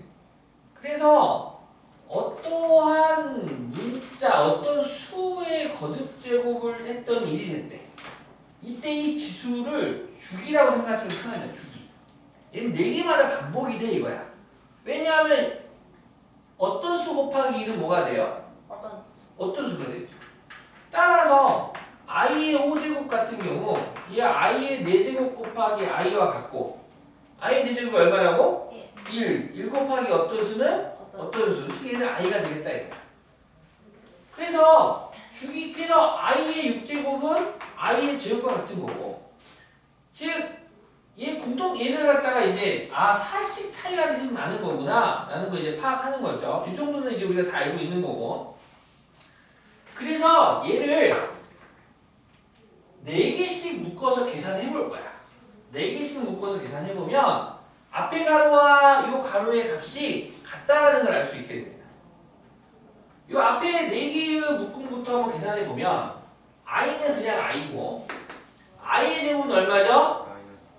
그래서 어떠한 문자, 어떤 수의 거듭제곱을 했던 일이 됐대. 이때 이 지수를 주기라고 생각하시면 편합니다. 주기. 얘는 4개마다 반복이 돼 이거야. 왜냐하면 어떤 수 곱하기 1은 뭐가 돼요? 어떤 수가 되죠. 따라서 i의 5제곱 같은 경우 이 i의 4제곱 곱하기 i와 같고 i의 4제곱이 얼마라고? 1 곱하기 어떤 수는? 어떤 수? 얘는 i가 되겠다 이거야. 그래서 그래서 i의 6제곱은 i의 제곱과 같은 거고 즉 얘를 갖다가 이제 4씩 차이가 계속 나는 거구나 라는 거 이제 파악하는 거죠. 이 정도는 이제 우리가 다 알고 있는 거고. 그래서 얘를 4개씩 묶어서 계산해 볼 거야. 4개씩 묶어서 계산해 보면 앞에 가로와 이 가로의 값이 같다라는 걸 알 수 있게 됩니다. 이 앞에 4개의 묶음부터 한번 계산해 보면 i는 그냥 i고 i의 제곱은 얼마죠?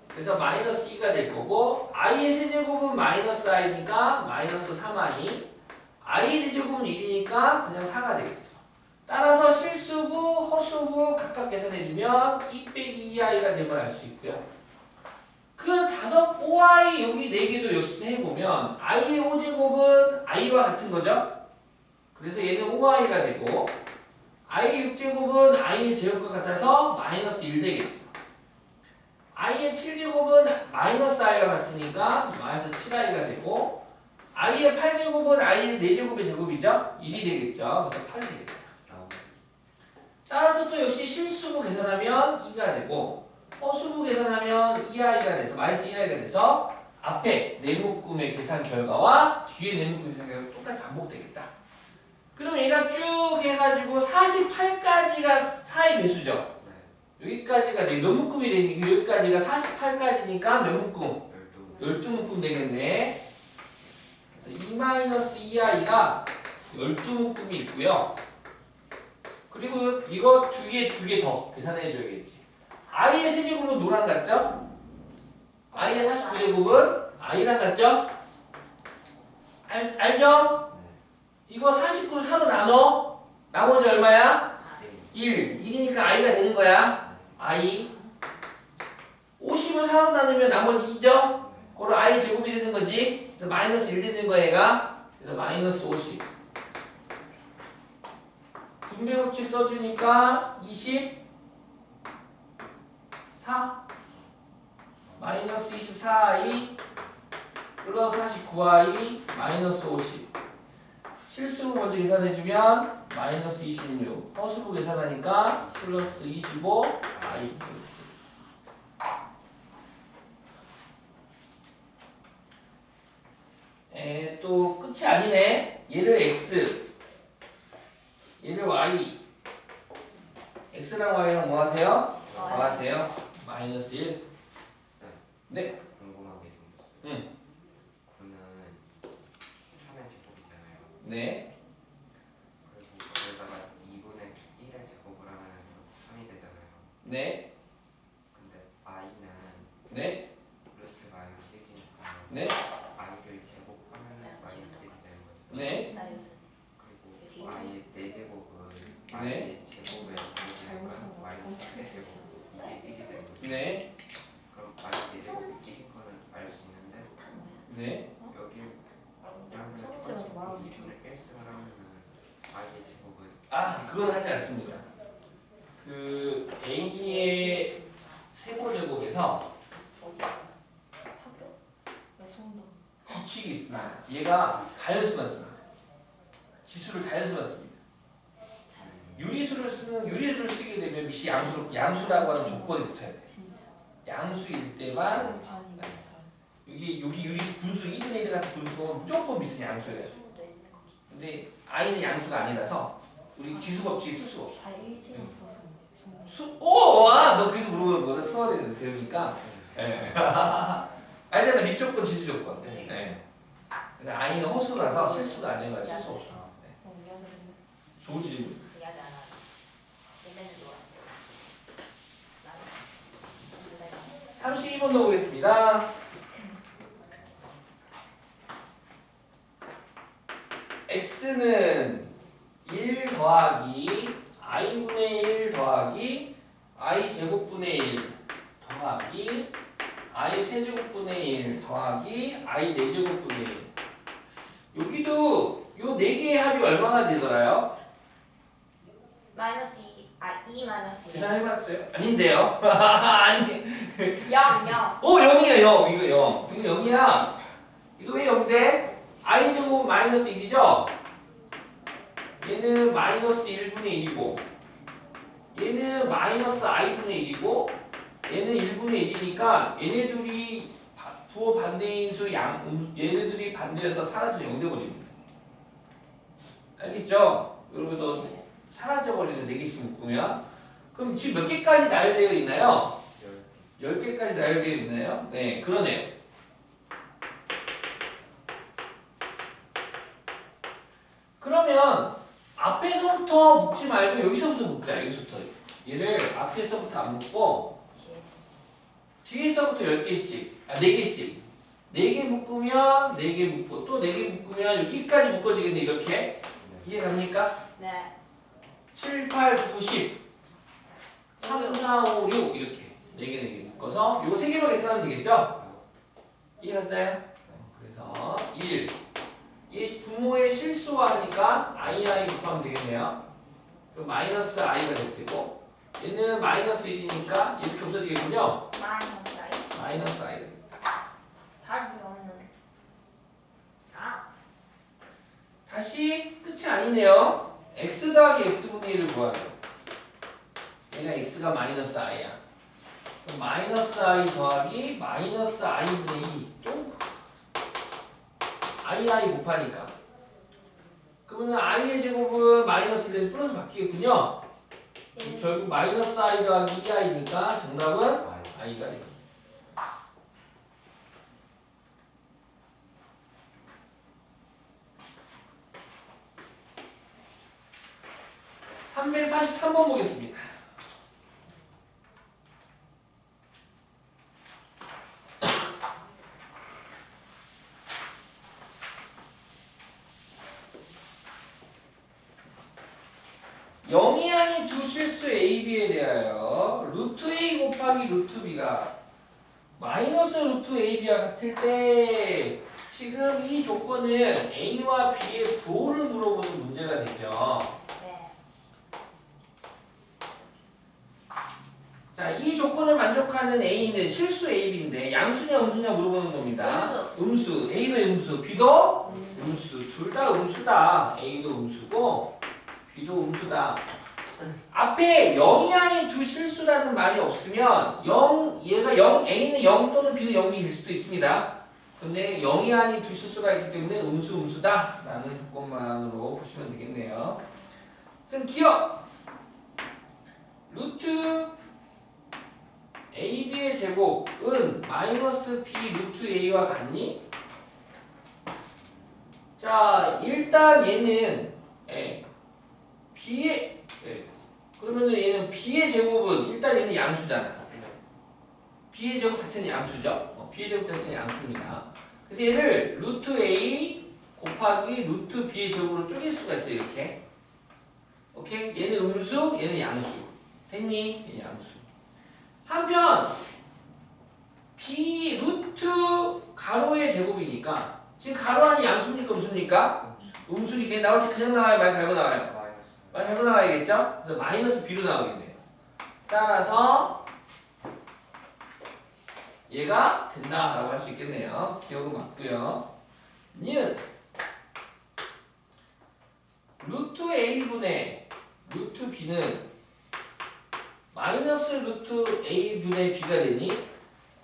그래서 마이너스 2가 될 거고 i의 세제곱은 마이너스 i니까 마이너스 3i i의 4제곱은 1이니까 그냥 4가 되겠죠. 따라서 실수부, 허수부 각각 계산해주면 2 빼기 2i가 된 걸 알 수 있고요. 그 5i 여기 4개도 역시 해보면 i의 5제곱은 i와 같은 거죠. 그래서 얘는 5i가 되고 i의 6제곱은 i의 제곱과 같아서 마이너스 1 되겠죠. i의 7제곱은 마이너스 i와 같으니까 마이너스 7i가 되고 i의 8제곱은 i의 4제곱의 제곱이죠. 1이 되겠죠. 그래서 8이 되겠죠. 따라서 또 역시 실수부 계산하면 2가 되고 허수부 계산하면 2i가 돼서 마이너스 2i가 돼서 앞에 네묶음의 계산 결과와 뒤에 네묶음의 계산 결과가 똑같이 반복되겠다. 그럼 얘가 쭉 해가지고 48까지가 4의 배수죠. 여기까지가 몇 묶음이 되니까 여기까지가 48까지니까 몇 묶음? 12묶음 되겠네. 그래서 2-2i가 12묶음이 있고요. 그리고 이거 두 개 더 계산해 줘야겠지. i의 세제곱은 노랑 같죠? i의 49제곱은 i랑 같죠? 알죠? 이거 49를 4로 나머지 얼마야? 네. 1. 1이니까 i가 되는 거야. i. 50을 4로 나누면 나머지 2죠? 그럼 i 제곱이 되는 거지. 그래서 마이너스 1 되는 거야 얘가. 그래서 마이너스 50. 분배 법칙 써주니까 24. 마이너스 24i 플러스 49i 마이너스 50. 실수로 먼저 계산해주면 마이너스 26. 허수로 계산하니까 플러스 25i. 또 끝이 아니네. 얘를 x, 얘를 y. x랑 y랑 뭐 하세요? 더하세요. 마이너스 1. 네. 궁금한 게 생겼어요. 응. 9는 3의 제곱이잖아요. 네. 그리고 거기다가 2분의 1의 제곱을 하면 3이 되잖아요. 네. 근데 i는 네. 루트 마이너스 1이니까 네. i를 제곱하면 마이너스 1이 되는 거죠. 네. 그리고 i의 4제곱은 네. i의 제곱에 제곱이니까 마이너스 4제곱 이게 1이 되는 거죠. 네. 그럼 i의 4제곱이 1인 거는 알 수 있는데 네. 여기 양을 성실하게 말하고 2분의 1승을 하면은 i의 제곱은 아, 그건 하지 않습니다. 그 a의 세모제곱에서 어디? 학교? 내 성당. 규칙이 있습니다. 얘가 자연수만 씁니다. 지수를 자연수만 씁니다. 유리수를 쓰면 유리수를 쓰게 되면 미시 양수라고 하는 조건이 붙어야 돼. 진짜. 양수일 때만 그럼 반이 잘. 여기 유리수 분수 1분의 1 같은 분수는 무조건 미스 양수예요. 친구도 있네 거기. 근데 i는 양수가 아니라서 우리 지수 법칙이 쓸 수가 없어. 잘 일찍 없어서. 너 그래서 물어보는 거는 수학에 배우니까. 예. 알잖아, 밑조건 지수 조건. 네. 예. 그래서 i는 허수라서 실수가 아니라 쓸 수 없어. 좋은 질문. 이야기 안 하네. 얘네는 놀아. 나는 32번 넣어보겠습니다. x는 1 더하기 i분의 1 더하기 i 제곱분의 1 더하기 i 세제곱분의 1 더하기 i 4제곱분의 1. 여기도 요 4개의 합이 얼마나 되더라요? 마이너스 2, 2 마이너스 2. 계산해봤어요? 아닌데요? 아니. 0, 0. 0이야 0. 이거 0. 이거 0이야. 이거 왜 0대? i 제곱 마이너스 2죠? 얘는 마이너스 1분의 1이고 얘는 마이너스 i분의 1이고 얘는 1분의 1이니까 얘네들이 부호 반대인 수 얘네들이 반대여서 사라져 0 돼버립니다. 알겠죠? 여러분도 사라져버리는 4개씩 묶으면 그럼 지금 몇 개까지 나열되어 있나요? 10개까지 나열되어 있나요? 네, 그러네요. 그러면 앞에서부터 묶지 말고 여기서부터 묶자. 여기서부터. 얘를 앞에서부터 안 묶고 뒤에서부터 10개씩, 4개씩. 4개 묶으면 4개 묶고 또 4개 묶으면 여기까지 묶어지겠네. 이렇게. 이해 갑니까? 네. 7, 8, 9, 10 3, 4, 5, 6 이렇게 4개 묶어서 요거 3개로 계산하면 되겠죠? 이해 갔나요? 그래서 1 얘 분모의 실수와 하니까 i 곱하면 되겠네요. 그럼 마이너스 i가 될 테고 얘는 마이너스 1이니까 이렇게 없어지겠군요. 마이너스 2. 마이너스 i가 됩니다. 답이 없는. 자. 다시 끝이 아니네요. x 더하기 x분의 1을 구하래요. 얘가 x가 마이너스 i야. 그럼 마이너스 i 더하기 마이너스 i분의 2 또 i 곱하니까 그러면 i의 제곱은 마이너스 1에서 플러스 바뀌겠군요. 결국 마이너스 i 더하기 2i니까 정답은 i가 됩니다. 343번 보겠습니다. 두 실수 A, B에 대하여 루트 A 곱하기 루트 B가 마이너스 루트 A, B와 같을 때 지금 이 조건은 A와 B의 부호를 물어보는 문제가 되죠. 네. 자, 이 조건을 만족하는 A는 실수 A, B인데 양수냐 음수냐 물어보는 겁니다. 음수. A도 음수, B도 음수. 둘 다 음수다. A도 음수고 B도 음수다. 앞에 0이 아닌 두 실수라는 말이 없으면 얘가 0, A는 0 또는 B는 0이 될 수도 있습니다. 근데 0이 아닌 두 실수가 있기 때문에 음수다 라는 조건만으로 보시면 되겠네요. 그럼 기억! 루트 AB의 제곱은 마이너스 B 루트 A와 같니? 자, 일단 얘는 B의 그러면은 얘는 B의 제곱은 일단 얘는 양수잖아. B의 제곱 자체는 양수죠. B의 제곱 자체는 양수입니다. 그래서 얘를 루트 A 곱하기 루트 B의 제곱으로 쪼갤 수가 있어요. 이렇게. 오케이? 얘는 음수, 얘는 양수. 됐니? 얘는 양수. 한편 B 루트 가로의 제곱이니까 지금 가로 안이 양수입니까? 음수입니까? 음수니까 나올 때 그냥 나와요? 말 달고 나와요? 말 달고 나와야겠죠? 그래서 마이너스 B로 나오겠네요. 따라서 얘가 된다라고 할 수 있겠네요. 기억은 맞고요. 니은 루트 A분의 루트 B는 마이너스 루트 A분의 B가 되니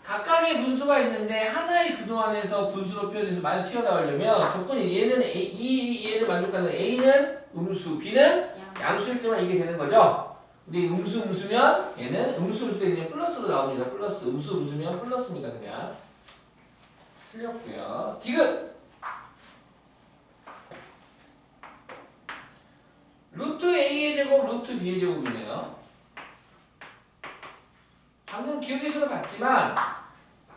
각각의 분수가 있는데 하나의 근호 안에서 분수로 표현해서 많이 튀어나오려면 조건이 얘는 얘를 만족하는 A는 음수, B는 양수일 때만 이게 되는 거죠. 근데 음수면 얘는 음수 때 그냥 플러스로 나옵니다. 플러스 음수면 플러스입니다. 그냥 틀렸고요. 디귿 루트 A의 제곱 루트 B의 제곱이네요. 방금 기억에서도 봤지만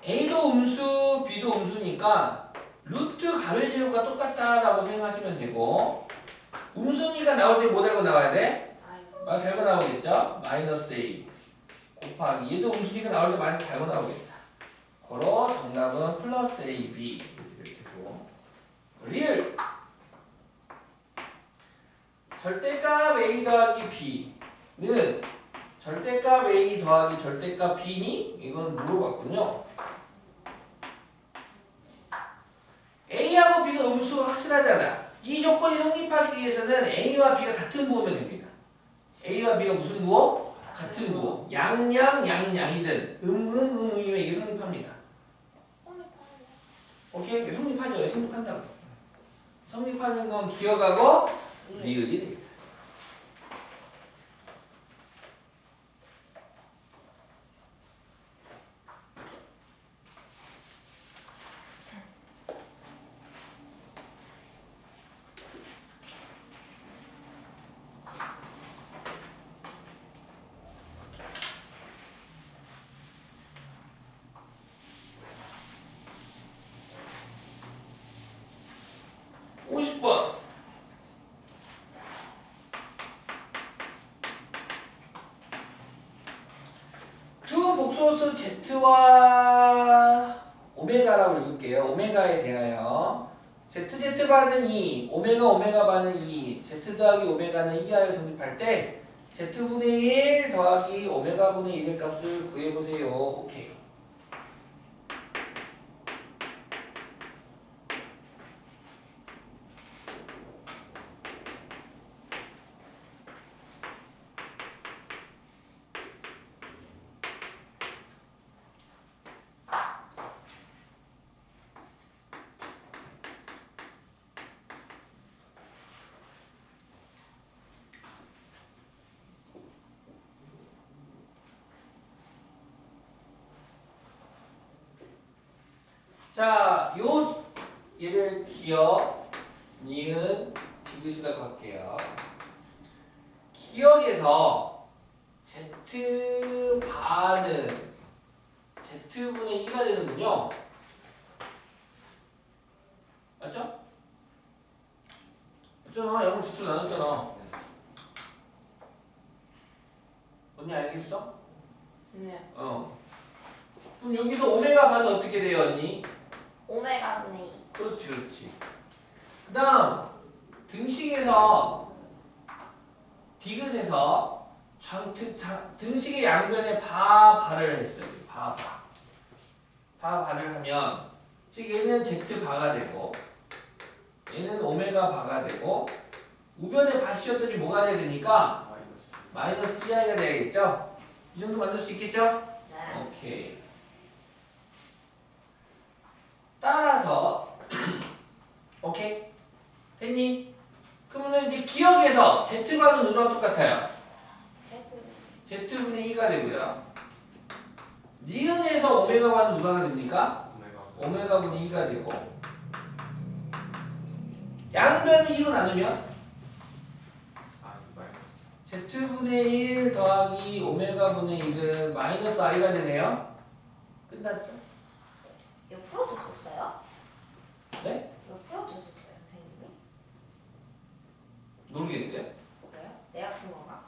A도 음수, B도 음수니까 루트 가로의 제곱과 똑같다라고 생각하시면 되고 음수니까 나올 때 뭐 달고 나와야 돼? 말 달고 나오겠죠? 마이너스 A 곱하기 얘도 음수니까 나올 때 많이 달고 나오겠다. 그러 정답은 플러스 AB 이렇게 될 테고 리을 절대값 A 더하기 B는 절대값 A 더하기 절대값 B니? 이건 물어봤군요. A하고 B가 음수 확실하잖아. 이 조건이 성립하기 위해서는 A와 B가 같은 부호면 됩니다. A와 B가 무슨 부호? 같은 부호. 양양이든 음이면 이게 성립합니다. 오케이? 성립하죠. 성립한다고. 성립하는 건 기억하고 리을이 되겠다. 두 복소수 Z와 오메가라고 읽을게요. 오메가에 대하여 ZZ 반은 2, 오메가 반은 2, Z 더하기 오메가는 2하여 성립할 때 Z분의 1 더하기 오메가분의 1의 값을 구해보세요. 오케이. 자, 얘를 기억, 니은, 디귿이라고 할게요. 기억에서 Z반은 Z분의 2가 되는군요. 맞죠? 맞잖아. 영을 Z로 나눴잖아. 언니 알겠어? 네. 그럼 여기서 오메가 반은 어떻게 돼요, 언니? 오메가 분의 2. 그렇지, 그렇지. 그 다음, 등식에서, 디귿에서 등식의 양변에 바를 했어요. 바를 하면, 즉 얘는 Z바가 되고, 얘는 오메가 바가 되고, 우변에 바씌었더니 뭐가 돼야 됩니까? 마이너스 2i가 돼야겠죠? 이 정도 만들 수 있겠죠? 네. 오케이. 따라서 오케이? 됐니? 그러면 이제 기억에서 Z반은 누구랑 똑같아요? Z분의 2가 되고요. 니은에서 오메가반은 누가 됩니까? 오메가분의 2가 되고 양변을 2로 나누면 Z분의 1 더하기 오메가분의 1은 마이너스 i가 되네요. 끝났죠? 이거 풀어줬었어요? 네? 이거 풀어줬었어요, 선생님이? 모르겠는데요? 그래요? 내가 푼 건가?